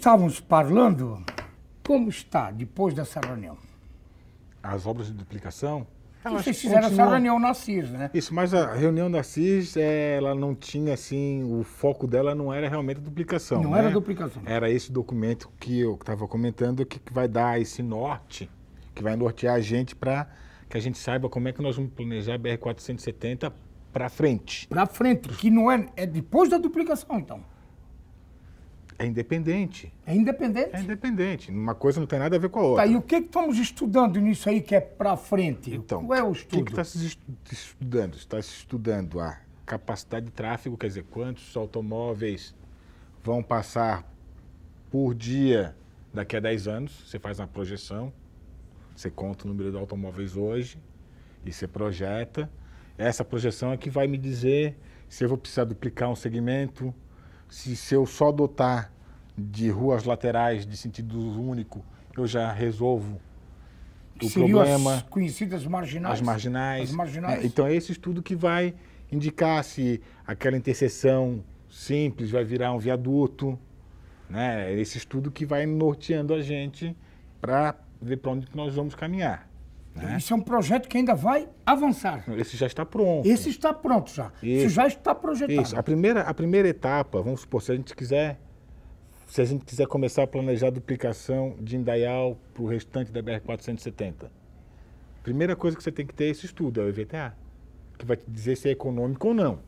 estávamos falando, como está depois dessa reunião? As obras de duplicação? Vocês fizeram essa reunião na CIS, né? Isso, mas a reunião da CIS, ela não tinha, assim, o foco dela não era realmente a duplicação. Não né? era duplicação. Era esse documento que eu estava comentando que vai dar esse norte, que vai nortear a gente para que a gente saiba como é que nós vamos planejar a BR-470 para frente. Para frente, que não é depois da duplicação, então. É independente. É independente? É independente. Uma coisa não tem nada a ver com a outra. Tá, e o que estamos estudando nisso aí que é para frente? Então, qual é o estudo? O que está se estudando? Está se estudando a capacidade de tráfego, quer dizer, quantos automóveis vão passar por dia daqui a 10 anos. Você faz uma projeção, você conta o número de automóveis hoje e você projeta. Essa projeção é que vai me dizer se eu vou precisar duplicar um segmento, se eu só dotar de ruas laterais de sentido único, eu já resolvo o problema. As conhecidas marginais? As marginais. As marginais. Então é esse estudo que vai indicar se aquela interseção simples vai virar um viaduto. Né? É esse estudo que vai norteando a gente para ver para onde nós vamos caminhar. Né? Isso é um projeto que ainda vai avançar. Esse já está pronto. Esse está pronto já. Isso já está projetado. Isso. A primeira etapa, vamos supor, se a gente quiser começar a planejar a duplicação de Indaial para o restante da BR-470, a primeira coisa que você tem que ter é esse estudo, é o EVTA, que vai te dizer se é econômico ou não.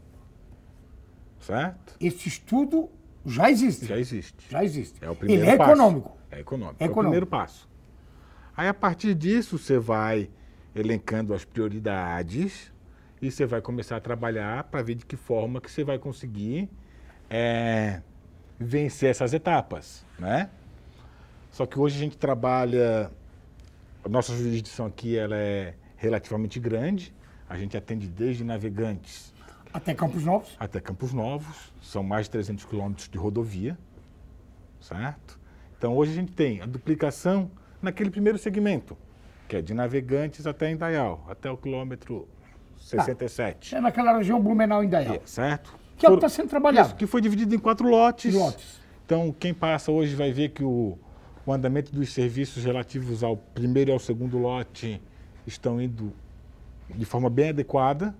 Certo? Esse estudo já existe. Já existe. Já existe. É o primeiro Ele é passo. econômico. É econômico. É o primeiro passo. Aí, a partir disso, você vai elencando as prioridades e você vai começar a trabalhar para ver de que forma que você vai conseguir vencer essas etapas, né? Só que hoje a gente trabalha... A nossa jurisdição aqui ela é relativamente grande. A gente atende desde Navegantes... Até Campos Novos? Até Campos Novos. São mais de 300 quilômetros de rodovia, certo? Então, hoje a gente tem a duplicação naquele primeiro segmento, que é de Navegantes até Indaial, até o quilômetro 67. É naquela região Blumenau Indaial. Certo? Que é o que está sendo trabalhado. Isso, que foi dividido em 4 lotes. Lotes. Então, quem passa hoje vai ver que o andamento dos serviços relativos ao primeiro e ao segundo lote estão indo de forma bem adequada.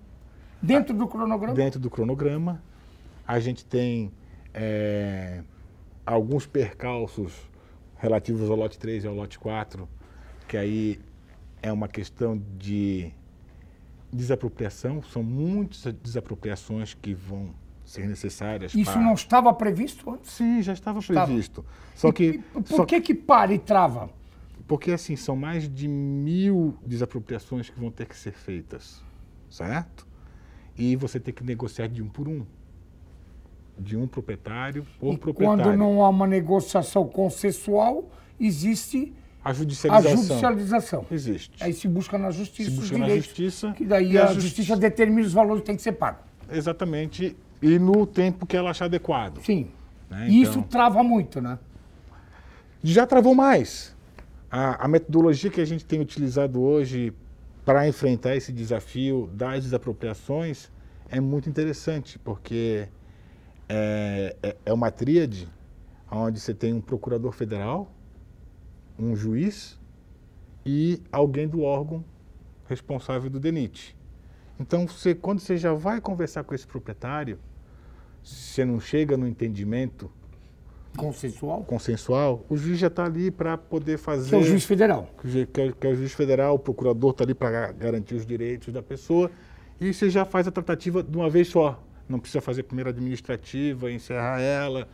Dentro do cronograma? Dentro do cronograma. A gente tem alguns percalços relativos ao lote 3 e ao lote 4, que aí é uma questão de desapropriação. São muitas desapropriações que vão ser necessárias. Isso não estava previsto antes? Sim, já estava previsto. Só que... Por que para e trava? Porque, assim, são mais de 1000 desapropriações que vão ter que ser feitas, certo? E você tem que negociar de um por um. De um proprietário por proprietário. Quando não há uma negociação consensual, existe a judicialização. Existe. Aí se busca na justiça os direitos. Se busca na justiça. Que daí a justiça determina os valores que tem que ser pago. Exatamente. E no tempo que ela achar adequado. Sim. Né? E isso trava muito, né? Já travou mais. A metodologia que a gente tem utilizado hoje para enfrentar esse desafio das desapropriações é muito interessante, porque é uma tríade onde você tem um procurador federal, um juiz e alguém do órgão responsável do DENIT. Então, quando você já vai conversar com esse proprietário, você não chega no entendimento consensual, o juiz já está ali para poder fazer... Que é o juiz federal. Que é o juiz federal, o procurador está ali para garantir os direitos da pessoa, e você já faz a tratativa de uma vez só. Não precisa fazer primeiro administrativa, encerrar ela,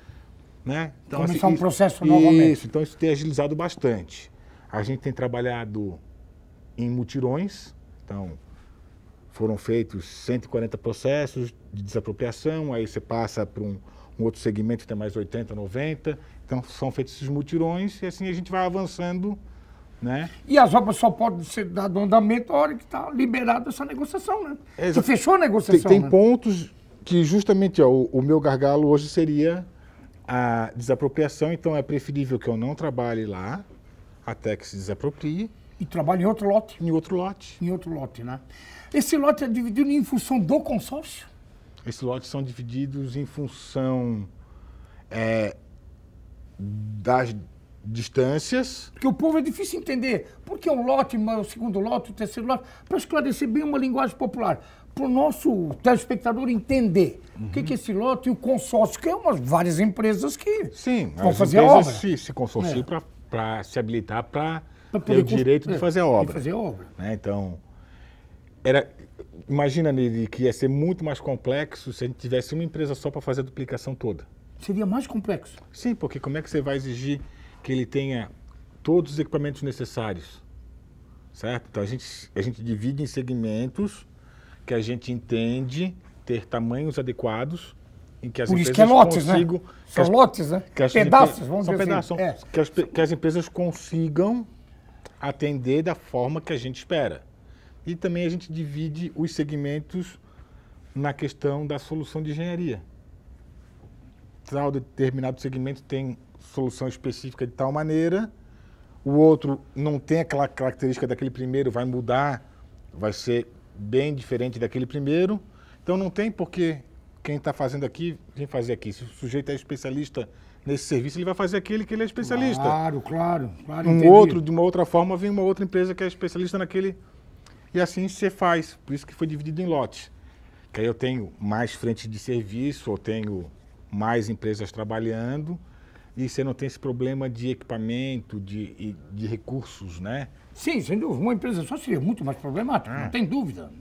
né? Então, começar um processo novamente. Isso, então isso tem agilizado bastante. A gente tem trabalhado em mutirões, então foram feitos 140 processos de desapropriação, aí você passa para um outro segmento que tem mais 80, 90, então são feitos esses mutirões e assim a gente vai avançando, né? E as obras só podem ser dadas andamento a hora que está liberada essa negociação, né? Você fechou a negociação, Tem né? pontos que justamente o meu gargalo hoje seria a desapropriação, então é preferível que eu não trabalhe lá até que se desaproprie. E trabalhe em outro lote? Em outro lote. Em outro lote, né? Esse lote é dividido em função do consórcio? Esses lotes são divididos em função das distâncias. Porque o povo é difícil entender. Por que um lote, o segundo lote, o terceiro lote? Para esclarecer bem uma linguagem popular. Para o nosso telespectador entender o que é esse lote e o consórcio, que é várias empresas que vão fazer a obra. Se consorciam para se habilitar para ter o direito de fazer a obra. Né? Então, imagina, Neri, que ia ser muito mais complexo se a gente tivesse uma empresa só para fazer a duplicação toda. Seria mais complexo? Sim, porque como é que você vai exigir que ele tenha todos os equipamentos necessários? Certo? Então, a gente divide em segmentos que a gente entende ter tamanhos adequados em que as Por isso empresas que é lotes, consigam... né? São lotes, né? Pedaços, vamos dizer assim. Que as empresas consigam atender da forma que a gente espera. E também a gente divide os segmentos na questão da solução de engenharia. Tal determinado segmento tem solução específica de tal maneira, o outro não tem aquela característica daquele primeiro, vai mudar, vai ser bem diferente daquele primeiro. Então não tem porque quem está fazendo aqui, vem fazer aqui. Se o sujeito é especialista nesse serviço, ele vai fazer aquele que ele é especialista. Claro. Outro, de uma outra forma, vem uma outra empresa que é especialista naquele. E assim você faz. Por isso que foi dividido em lotes. Que aí eu tenho mais frente de serviço, eu tenho mais empresas trabalhando, e você não tem esse problema de equipamento, de recursos, né? Sim, sem dúvida. Uma empresa só seria muito mais problemática, não tem dúvida.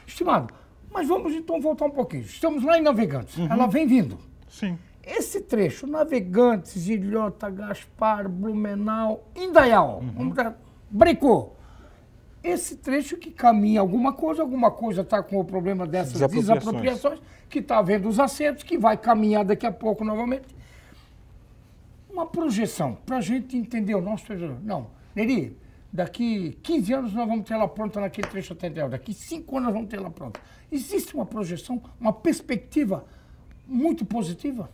Estimado, mas vamos então voltar um pouquinho. Estamos lá em Navegantes, ela vem vindo. Sim. Esse trecho, Navegantes, Ilhota, Gaspar, Blumenau, Indaial, Brecô. Esse trecho que caminha alguma coisa está com o problema dessas desapropriações, que está havendo os acertos, que vai caminhar daqui a pouco novamente. Uma projeção, para a gente entender o nosso... Não, Neri, daqui 15 anos nós vamos ter ela pronta naquele trecho até Indaial, daqui 5 anos nós vamos ter ela pronta. Existe uma projeção, uma perspectiva muito positiva?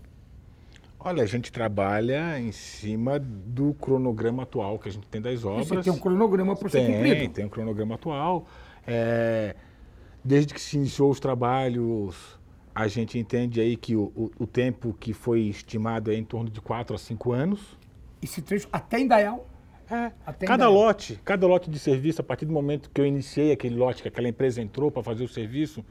Olha, a gente trabalha em cima do cronograma atual que a gente tem das obras. Você tem um cronograma para ser cumprido? Tem um cronograma atual. Desde que se iniciou os trabalhos, a gente entende aí que o tempo que foi estimado é em torno de 4 a 5 anos. Esse trecho até Indaial? Cada lote de serviço, a partir do momento que eu iniciei aquele lote, que aquela empresa entrou para fazer o serviço,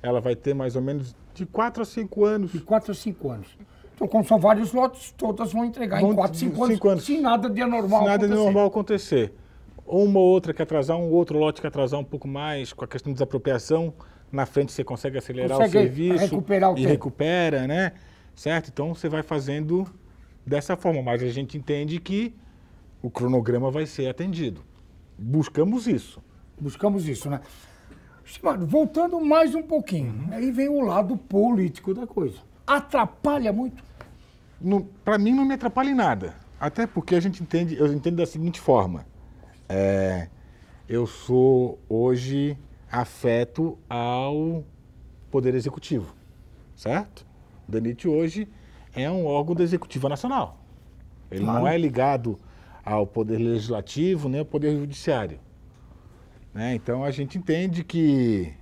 ela vai ter mais ou menos de 4 a 5 anos. De 4 a 5 anos. Então, como são vários lotes, todas vão entregar em 4, 5 anos, sem nada de anormal acontecer. Nada de normal acontecer. Uma ou outra que atrasar, um outro lote que atrasar um pouco mais, com a questão de desapropriação, na frente você consegue acelerar o serviço recuperar o tempo. Recupera, né? Certo? Então, você vai fazendo dessa forma, mas a gente entende que o cronograma vai ser atendido. Buscamos isso, né? Estimado, voltando mais um pouquinho, aí vem o lado político da coisa. Atrapalha muito? Para mim não me atrapalha em nada. Até porque eu entendo da seguinte forma. Eu sou hoje afeto ao Poder Executivo, certo? O DANIT hoje é um órgão do Executivo Nacional. Ele não é ligado ao Poder Legislativo nem ao Poder Judiciário. Né? Então a gente entende que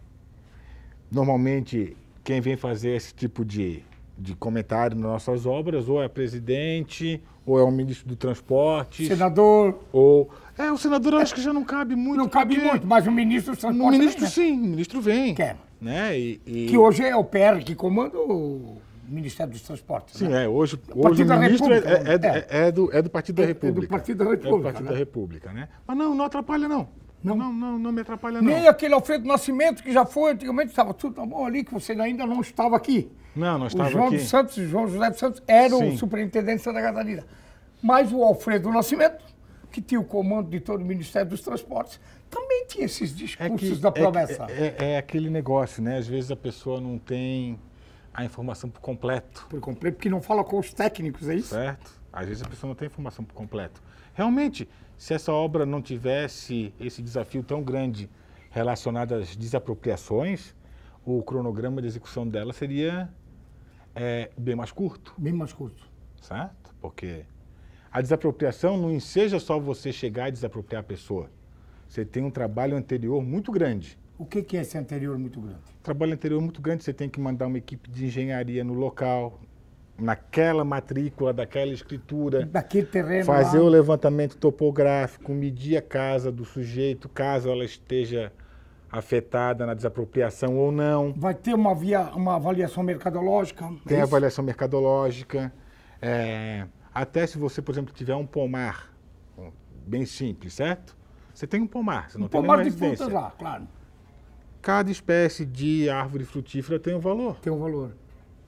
normalmente quem vem fazer esse tipo de comentário nas nossas obras, ou é presidente, ou é o ministro do transporte. Senador. O senador eu acho que já não cabe muito. Não cabe muito, mas o ministro do transporte. O ministro sim, o ministro vem. Quer. Né? Que hoje é o PR que comanda o Ministério dos Transportes. Sim, né? Hoje o ministro é do Partido da República. É do Partido da República. É do Partido da República, né? Mas não atrapalha não. Não me atrapalha não. Nem aquele Alfredo Nascimento que já foi, antigamente estava tudo bom ali, que você ainda não estava aqui. Não estava aqui. O João José dos Santos era o superintendente de Santa Catarina. Mas o Alfredo Nascimento, que tinha o comando de todo o Ministério dos Transportes, também tinha esses discursos da promessa. É aquele negócio, né? Às vezes a pessoa não tem a informação por completo. Por completo, porque não fala com os técnicos, é isso? Certo. Às vezes a pessoa não tem informação por completo. Realmente, se essa obra não tivesse esse desafio tão grande relacionado às desapropriações, o cronograma de execução dela seria bem mais curto. Bem mais curto. Certo? Porque a desapropriação não enseja só você chegar e desapropriar a pessoa. Você tem um trabalho anterior muito grande. O que é esse anterior muito grande? Trabalho anterior muito grande, você tem que mandar uma equipe de engenharia no local, naquela matrícula, daquela escritura, daquele terreno fazer lá. o levantamento topográfico, medir a casa do sujeito, caso ela esteja afetada na desapropriação ou não. Vai ter uma avaliação mercadológica. Tem avaliação mercadológica. Até se você, por exemplo, tiver um pomar bem simples, certo? Você tem um pomar, você não tem nenhuma residência. Pomar de frutas lá, claro. Cada espécie de árvore frutífera tem um valor. Tem um valor.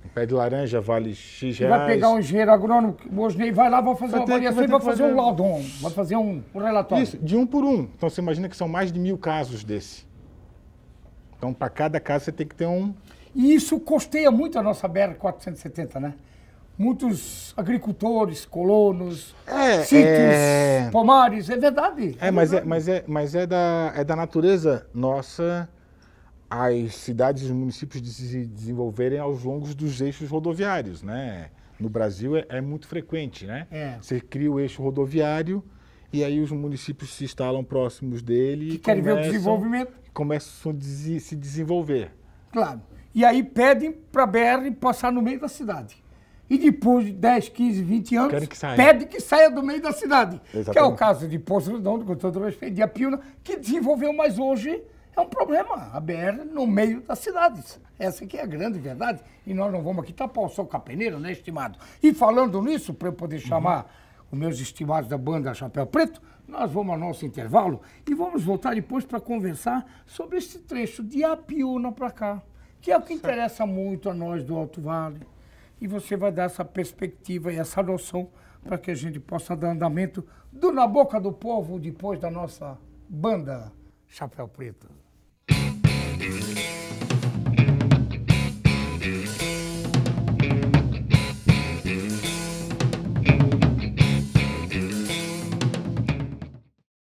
Um pé de laranja vale X Você reais. vai pegar um engenheiro agrônomo, o Osnei vai lá, vai fazer uma avaliação e vai fazer um laudom, vai fazer um relatório. Isso, de um por um. Então você imagina que são mais de 1000 casos desse. Então, para cada caso, você tem que ter um... E isso custeia muito a nossa BR-470, né? Muitos agricultores, colonos, sítios, pomares, é verdade. Mas é da natureza nossa as cidades e os municípios de se desenvolverem aos longos dos eixos rodoviários, né? No Brasil é muito frequente, né? Você cria o eixo rodoviário e aí os municípios se instalam próximos dele e querem ver o desenvolvimento. Começam a se desenvolver. Claro. E aí pedem para a BR passar no meio da cidade. E depois de 10, 15, 20 anos, pede que saia do meio da cidade. Exatamente. Que é o caso de Poço Redondo, com todo respeito, de Apiúna, que desenvolveu, mas hoje é um problema. A BR no meio das cidades. Essa aqui é a grande verdade. E nós não vamos aqui tapar o sol com a peneira, né, estimado? E falando nisso, para eu poder chamar os meus estimados da banda Chapéu Preto, nós vamos ao nosso intervalo e vamos voltar depois para conversar sobre esse trecho de Apiúna para cá, que é o que interessa muito a nós do Alto Vale. E você vai dar essa perspectiva e essa noção para que a gente possa dar andamento Na Boca do Povo depois da nossa banda Chapéu Preto.